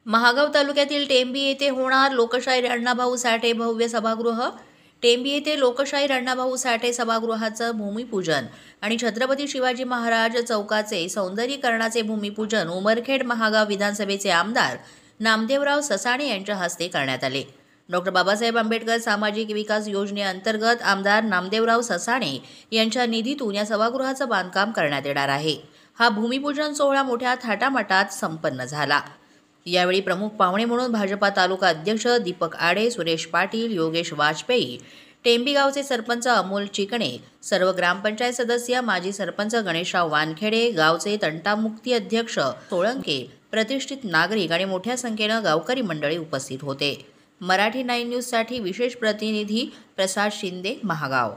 महागाव तालुक्यातील टेंबी येथे होणार लोकशाहीर अण्णाभाऊ साठे भव्य सभागृह। टेंबी येथे लोकशाहीर अण्णाभाऊ साठे सभागृहाचं भूमिपूजन आणि छत्रपती शिवाजी महाराज चौकाचे सौंदर्यीकरणाचे भूमिपूजन उमरखेड महागाव विधानसभेचे आमदार नामदेवराव ससाणे यांच्या हस्ते करण्यात आले। डॉक्टर बाबासाहेब आंबेडकर सामाजिक विकास योजनेअंतर्गत आमदार नामदेवराव ससाणे यांच्या निधीतून या सभागृहाचं बांधकाम करण्यात येणार आहे। हा भूमिपूजन सोहळा मोठ्या थाटामाटात संपन्न झाला। यावेळी प्रमुख पाहुणे म्हणून भाजपा तालुका अध्यक्ष दीपक आडे, सुरेश पाटील, योगेश वाजपेयी, टेंबी गावचे सरपंच अमोल चिकणे, सर्व ग्रामपंचायत सदस्य, माजी सरपंच गणेशराव वानखेडे, गावचे तंटामुक्ती अध्यक्ष सोळंके, प्रतिष्ठित नागरिक आणि मोठ्या संख्येनं गावकरी मंडळी उपस्थित होते। मराठी 9 न्यूजसाठी विशेष प्रतिनिधी प्रसाद शिंदे, महागाव।